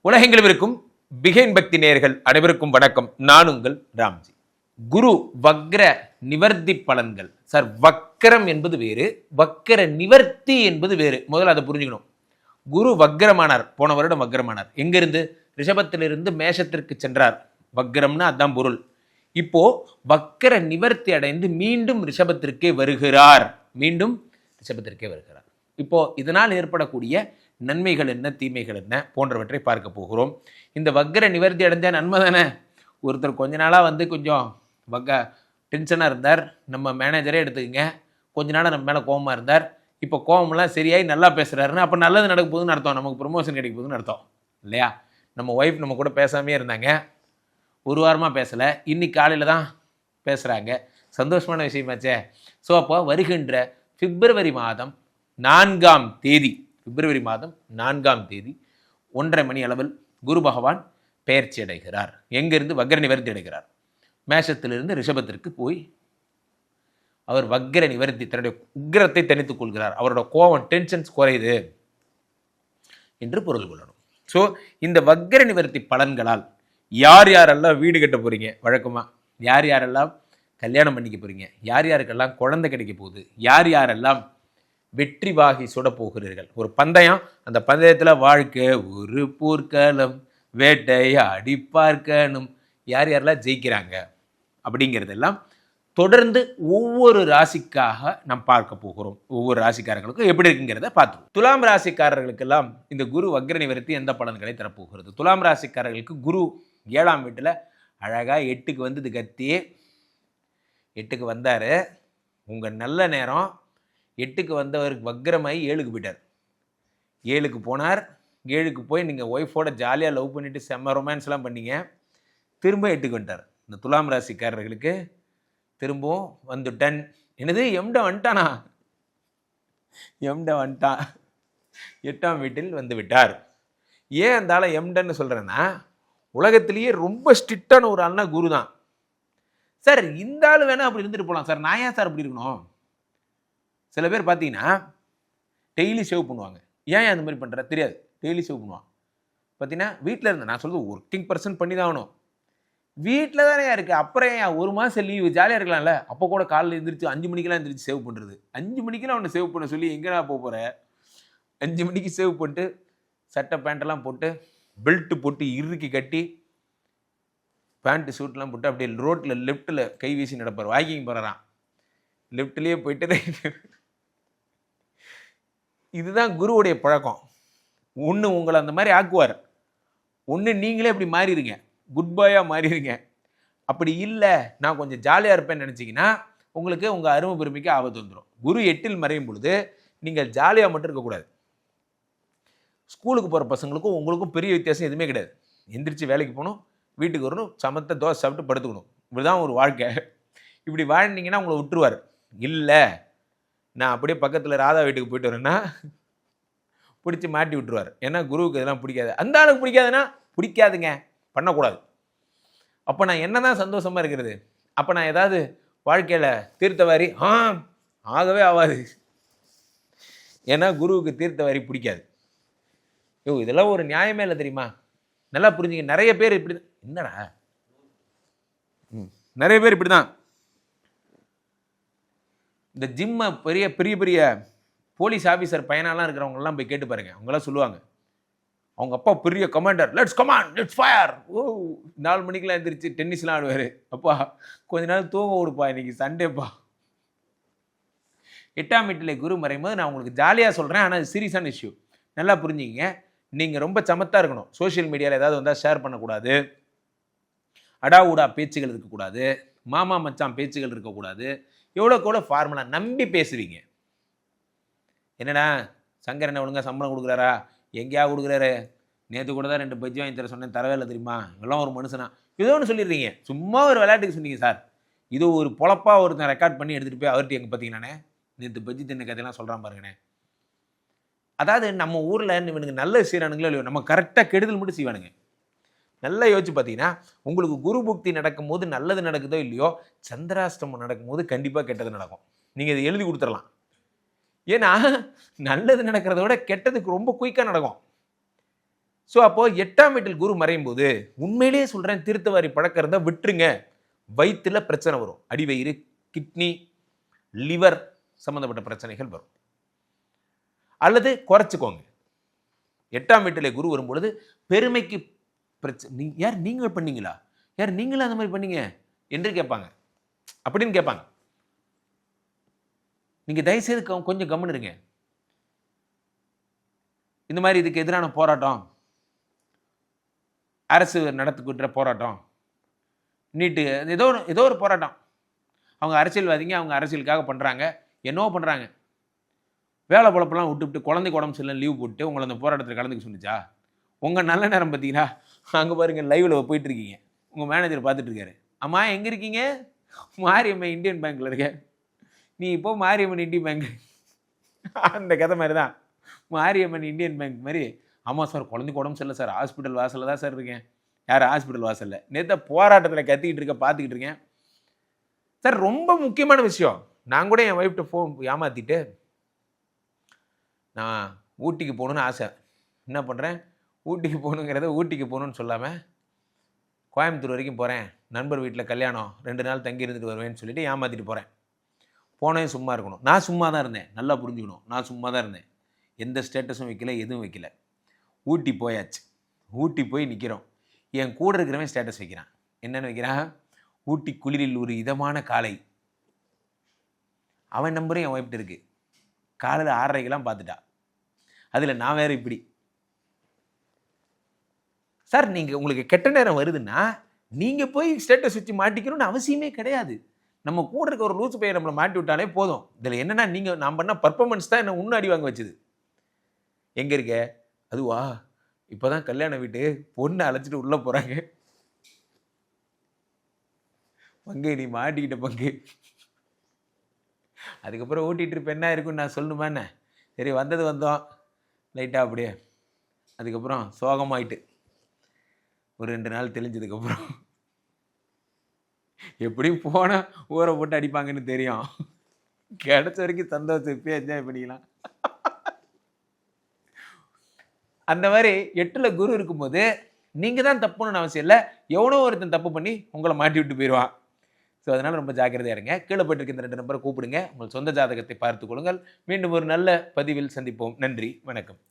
உலகெங்கிலும் இருக்கும் பிகைன் பக்தி நேயர்கள் அனைவருக்கும் வணக்கம். நான் உங்கள் ராம்ஜி. குரு வக்ர நிவர்த்தி பலன்கள். சார், வக்கரம் என்பது வேறு, வக்கர நிவர்த்தி என்பது வேறு. முதல்ல அதை புரிஞ்சுக்கணும். குரு வக்ரமானார், போன வருடம் வக்ரமானார். எங்கிருந்து? ரிஷபத்திலிருந்து மேஷத்திற்கு சென்றார். வக்ரம்னு அதான் பொருள். இப்போ வக்கர நிவர்த்தி அடைந்து மீண்டும் ரிஷபத்திற்கே வருகிறார். இப்போ இதனால் ஏற்படக்கூடிய நன்மைகள் என்ன, தீமைகள் என்ன போன்றவற்றை பார்க்க போகிறோம். இந்த வக்கர நிவர்த்தி அடைஞ்சா நன்மை தானே. ஒருத்தர் கொஞ்ச நாளாக கொஞ்சம் டென்ஷனாக இருந்தார், நம்ம மேனேஜரே எடுத்துக்கங்க. கொஞ்ச நாளாக நம்ம மேலே கோபமாக இருந்தார். இப்போ கோபம்லாம் சரியாகி நல்லா பேசுகிறாருன்னு அப்போ நல்லது நடக்க போகுதுன்னு அர்த்தம், நமக்கு ப்ரொமோஷன் கிடைக்க போகுதுன்னு அர்த்தம் இல்லையா? நம்ம ஒய்ஃப் நம்ம கூட பேசாமே இருந்தாங்க, ஒரு வாரமாக பேசலை, இன்னைக்கு காலையில் தான் பேசுகிறாங்க. சந்தோஷமான விஷயமாச்சே. ஸோ அப்போ வருகின்ற பிப்ரவரி மாதம் 4ஆம் தேதி 1:30 மணி அளவில் குரு பகவான் பெயர்ச்சி அடைகிறார். எங்கிருந்து? வக்ர நிவர்த்தி அடைகிறார். மேஷத்திலிருந்து ரிஷபத்திற்கு போய் அவர் வக்ர நிவர்த்தி, தன்னுடைய உக்கிரத்தை தனித்துக் கொள்கிறார். அவரோட கோபம், டென்ஷன்ஸ் குறையுது என்று பொருள் கொள்ளணும். ஸோ இந்த வக்ர நிவர்த்தி பலன்களால் யார் யாரெல்லாம் வீடு கட்ட போறீங்க, வழக்கமாக யார் யாரெல்லாம் கல்யாணம் பண்ணிக்க போறீங்க, யார் யாருக்கெல்லாம் குழந்தை கிடைக்க போகுது, யார் யாரெல்லாம் வெற்றி வாகி சுட போகிறீர்கள். ஒரு பந்தயம், அந்த பந்தயத்தில் வாழ்க்கை ஒரு போர்க்காலம் வேட்டையாடி பார்க்கணும், யார் யாரெல்லாம் ஜெயிக்கிறாங்க அப்படிங்கிறதெல்லாம் தொடர்ந்து ஒவ்வொரு ராசிக்காக நாம் பார்க்க போகிறோம். ஒவ்வொரு ராசிக்காரர்களுக்கும் எப்படி இருக்குங்கிறத பார்த்துருவோம். துலாம் ராசிக்காரர்களுக்கெல்லாம் இந்த குரு வக்ர நிவர்த்தி எந்த பலன்களை தரப்போகிறது? துலாம் ராசிக்காரர்களுக்கு குரு 7ஆம் வீட்டில் அழகாக 8க்கு வந்தது. கத்தி 8க்கு வந்தார். உங்கள் நல்ல நேரம். 8க்கு வந்தவருக்கு வக்ரமாகி 7க்கு போயிட்டார். 7க்கு போனார். 7க்கு போய் நீங்கள் ஒய்ஃபோட ஜாலியாக லவ் பண்ணிவிட்டு செம்ம ரொமான்ஸ்லாம் பண்ணீங்க. திரும்ப 8க்கு வந்துட்டார். இந்த துலாம் ராசிக்காரர்களுக்கு திரும்பவும் வந்துட்டன். என்னது, எம்ட வந்துட்டானா? எம்ட வந்துட்டான். 8ஆம் வீட்டில் வந்து விட்டார். ஏன் அந்த ஆளை எம்டன்னு சொல்கிறேன்னா, உலகத்திலேயே ரொம்ப ஸ்ட்ரிக்டான ஒரு ஆள்னா குரு தான். சார், இந்த ஆள் வேணா அப்படி இருந்துட்டு போகலாம் சார், நான் ஏன் சார் அப்படி இருக்கணும்? சில பேர் பார்த்தீங்கன்னா டெய்லி சேவ் பண்ணுவாங்க. ஏன் அந்த மாதிரி பண்ணுற தெரியாது, டெய்லி சேவ் பண்ணுவான். பார்த்தீங்கன்னா வீட்டில் இருந்து, நான் சொல்கிறது ஒர்க்கிங் பர்சன் பண்ணி தான் ஆகணும். வீட்டில் தானே இருக்குது, அப்புறம் ஏன் ஒரு மாதம் லீவு ஜாலியாக இருக்கலாம்ல. அப்போ கூட காலையில் எழுந்திரிச்சு 5 மணிக்கெலாம் எழுந்திரிச்சு சேவ் பண்ணுறது. 5 மணிக்கெலாம் அவனை சேவ் பண்ண சொல்லி எங்கேனா போக போகிற? 5 மணிக்கு சேவ் பண்ணிட்டு சட்டை பேண்ட்டெல்லாம் போட்டு பெல்ட்டு போட்டு இறுக்கி கட்டி பேண்ட்டு ஷூட்லாம் போட்டு அப்படியே ரோட்டில் லெஃப்ட்டில் கை வீசி நடப்பார். வாக்கிங் போகிறான், லெஃப்ட்லேயே போயிட்டு. இதுதான் குருவுடைய பழக்கம். ஒன்று உங்களை அந்த மாதிரி ஆக்குவார், ஒன்று நீங்களே அப்படி மாறிடுங்க, குட் பாயாக மாறிடுங்க. அப்படி இல்லை, நான் கொஞ்சம் ஜாலியாக இருப்பேன்னு நினச்சிங்கன்னா உங்களுக்கு உங்கள் அருமை பெருமைக்கு ஆபத்து வந்துடும். குரு 8ல் மறையும் பொழுது நீங்கள் ஜாலியாக மட்டும் இருக்கக்கூடாது. ஸ்கூலுக்கு போகிற பசங்களுக்கும் உங்களுக்கும் பெரிய வித்தியாசம் எதுவுமே கிடையாது. எந்திரிச்சு வேலைக்கு போகணும், வீட்டுக்கு வரணும், சமத்தை தோசை சாப்பிட்டு படுத்துக்கணும். இப்படிதான் ஒரு வாழ்க்கை. இப்படி வாழ்ந்தீங்கன்னா உங்களை விட்டுருவார். இல்லை, நான் அப்படியே பக்கத்தில் ராதா வீட்டுக்கு போயிட்டு வரேன்னா பிடிச்சி மாட்டி விட்டுருவார். ஏன்னா குருவுக்கு இதெல்லாம் பிடிக்காது. அந்த ஆளுக்கு பிடிக்காதுன்னா பிடிக்காதுங்க, பண்ணக்கூடாது. அப்போ நான் என்ன தான் சந்தோஷமாக இருக்கிறது? அப்போ நான் ஏதாவது வாழ்க்கையில் தீர்த்தவாரி ஆகவே ஆகாது. ஏன்னா குருவுக்கு தீர்த்தவாரி பிடிக்காது. இதெல்லாம் ஒரு நியாயமே இல்லை தெரியுமா? நல்லா புரிஞ்சுங்க. நிறைய பேர் இப்படி தான். என்னடா, நிறைய பேர் இப்படி தான். இந்த ஜிம்மை பெரிய பெரிய பெரிய போலீஸ் ஆஃபீஸர் பையனாலாம் இருக்கிறவங்கலாம் போய் கேட்டு பாருங்க. அவங்களாம் சொல்லுவாங்க, அவங்க அப்பா பெரிய commander, let's command, let's fire. 4 மணிக்கெலாம் எழுந்திரிச்சு டென்னிஸ்லாம் ஆடுவார். அப்பா கொஞ்ச நாள் தூங்க விடுப்பா, இன்னைக்கு சண்டேப்பா. 8ஆம் வீட்டில் குரு மறையும் போது நான் உங்களுக்கு ஜாலியாக சொல்கிறேன், ஆனால் அது சீரியஸான இஷ்யூ. நல்லா புரிஞ்சுக்கிங்க. நீங்கள் ரொம்ப சமத்தாக இருக்கணும். சோஷியல் மீடியாவில் ஏதாவது வந்தால் ஷேர் பண்ணக்கூடாது, அடாவுடா பேச்சுகள் இருக்கக்கூடாது, மாமா மச்சான் பேச்சுகள் இருக்கக்கூடாது. எவ்வளோக்கு எவ்வளோ ஃபார்முலா நம்பி பேசுவீங்க. என்னடா சங்கர் ஒழுங்காக சம்பளம் கொடுக்குறாரா? எங்கேயா கொடுக்குறாரு? நேற்று கூட தான் 2 பஜ்ஜி வாங்கி தர சொன்னேன், தரவே இல்லை தெரியுமா? இவெல்லாம் ஒரு மனுஷனா? ஏதோ ஒன்று சொல்லிடுறீங்க. சும்மா ஒரு விளையாட்டுக்கு சொன்னீங்க சார். இது ஒரு பொழப்பாக ஒருத்தன் ரெக்கார்ட் பண்ணி எடுத்துகிட்டு போய் அவர்கிட்ட எங்கே பார்த்தீங்கன்னானே நேற்று பஜ்ஜி தின்ன கதையெல்லாம் சொல்கிறான் பாருங்கண்ணே. அதாவது நம்ம ஊரில் இவனுக்கு நல்ல செய்கிறானுங்களோ இல்லையோ, நம்ம கரெக்டாக கெடுதல் மட்டும் செய்வானுங்க. நல்லா யோசிச்சு பார்த்தீங்கன்னா, உங்களுக்கு குரு புக்தி நடக்கும்போது நல்லது நடக்குதோ இல்லையோ, சந்திராஷ்டமம் நடக்கும்போது கண்டிப்பாக கெட்டது நடக்கும். நீங்கள் இதை எழுதி கொடுத்துடலாம். ஏன்னா நல்லது நடக்கிறத விட கெட்டதுக்கு ரொம்ப குயிக்காக நடக்கும். ஸோ அப்போ 8ஆம் வீட்டில் குரு மறையும் போது உண்மையிலேயே சொல்றேன், தீர்த்தவாரி பழக்கம் இருந்தால் விட்டுருங்க. வயிற்றுல பிரச்சனை வரும். அடிவயிறு, கிட்னி, லிவர் சம்பந்தப்பட்ட பிரச்சனைகள் வரும். அல்லது குறைச்சிக்கோங்க. 8ஆம் வீட்டிலே குரு வரும்பொழுது பெருமைக்கு பிரச்சனை. யார் நீங்கள் பண்ணீங்களா? யார் நீங்களும் அந்த மாதிரி பண்ணீங்க என்று கேட்பாங்க. அப்படின்னு கேட்பாங்க. நீங்க தயவுசெய்து கொஞ்சம் கம்முன்னு இருங்க. இந்த மாதிரி இதுக்கு எதிரான போராட்டம், அரசு நடத்துகின்ற போராட்டம், நீட்டு, ஏதோ ஒரு போராட்டம். அவங்க அரசியல்வாதிங்க, அவங்க அரசியலுக்காக பண்ணுறாங்க, என்னவோ பண்ணுறாங்க. வேலை பொழப்பெல்லாம் விட்டுவிட்டு குழந்தைக்கு உடம்பு சரியில்லை லீவ் போட்டு உங்களை அந்த போராட்டத்தில் கலந்துக்க சொன்னிச்சா? உங்கள் நல்ல நேரம் பார்த்தீங்கன்னா அங்கே பாருங்கள், லைவில் போயிட்டு இருக்கீங்க, உங்கள் மேனேஜர் பார்த்துட்டு இருக்காரு. அம்மா எங்கே இருக்கீங்க? மாரியம்மன் இந்தியன் பேங்க்கில் இருக்கேன். நீ இப்போ மாரியம்மன் இந்தியன் பேங்க், அந்த கதை மாதிரி தான். மாரியம்மன் இந்தியன் பேங்க் மாதிரி. ஆமாம் சார், குழந்தைக்கு உடம்பு சரியில்லை சார், ஹாஸ்பிட்டல் வாசலில் தான் சார் இருக்கேன். யார் ஹாஸ்பிட்டல் வாசலில்? நேற்று போராட்டத்தில் கத்திக்கிட்டு இருக்க, பார்த்துக்கிட்டு இருக்கேன் சார். ரொம்ப முக்கியமான விஷயம். நான் கூட என் ஒய்ஃப்ட்ட ஃபோன் ஏமாற்றிட்டு, நான் ஊட்டிக்கு போகணுன்னு ஆசை. என்ன பண்ணுறேன், ஊட்டிக்கு போகணுங்கிறத ஊட்டிக்கு போகணுன்னு சொல்லாமல் கோயம்புத்தூர் வரைக்கும் போகிறேன், நண்பர் வீட்டில் கல்யாணம், 2 நாள் தங்கி இருந்துட்டு வருவேன்னு சொல்லிட்டு ஏமாற்றிட்டு போகிறேன். போனேன், சும்மா இருக்கணும். நான் சும்மா தான் இருந்தேன், நல்லா புரிஞ்சுக்கணும். நான் சும்மா தான் இருந்தேன், எந்த ஸ்டேட்டஸும் வைக்கல, எதுவும் வைக்கல. ஊட்டி போயாச்சு. ஊட்டி போய் நிற்கிறோம். என் கூட இருக்கிறவன் ஸ்டேட்டஸ் வைக்கிறான். என்னென்னு வைக்கிறான்? ஊட்டி குளிரில் ஒரு இதமான காலை. அவன் நம்பரும் என் ஒய்ஃப்ட்டு இருக்குது. காலையில் 6:30க்கெல்லாம் பார்த்துட்டா. அதில் நான் வேறு இப்படி. சார், நீங்கள் உங்களுக்கு கெட்ட நேரம் வருதுன்னா நீங்கள் போய் ஸ்டேட்டஸ் வச்சு மாட்டிக்கணும்னு அவசியமே கிடையாது. நம்ம கூட இருக்க ஒரு லூசு பையன் நம்மளை மாட்டி விட்டாலே போதும். இதில் என்னென்னா, நீங்கள் நான் பண்ண பர்ஃபார்மன்ஸ் தான் என்ன இன்னும் அடி வாங்க வச்சுது. எங்கே இருக்க? அதுவா, இப்போ தான் கல்யாண வீட்டு பொண்ணை அழைச்சிட்டு உள்ளே போகிறாங்க. பங்கு நீ மாட்டிக்கிட்ட பங்கு. அதுக்கப்புறம் ஓட்டிகிட்டு இருப்ப என்ன இருக்குன்னு நான் சொல்லணுமா என்ன? சரி, வந்தோம் லைட்டாக அப்படியே. அதுக்கப்புறம் சோகமாயிட்டு ஒரு 2 நாள் தெளிஞ்சதுக்கப்புறம் எப்படியும் போனால் ஊரை போட்டு அடிப்பாங்கன்னு தெரியும். கிடைச்ச வரைக்கும் சந்தோஷம், இப்பயே என்ஜாய் பண்ணிக்கலாம். அந்த மாதிரி 8ல் குரு இருக்கும்போது நீங்கள் தான் தப்புன்னு அவசியம் இல்லை. எவனோ ஒருத்தன் தப்பு பண்ணி உங்களை மாட்டி விட்டு போயிடுவான். ஸோ அதனால் ரொம்ப ஜாக்கிரதையாக இருங்க. கீழே போயிட்டு இந்த 2 நம்பரை கூப்பிடுங்க. உங்கள் சொந்த ஜாதகத்தை பார்த்துக் கொள்ளுங்கள். மீண்டும் ஒரு நல்ல பதிவில் சந்திப்போம். நன்றி, வணக்கம்.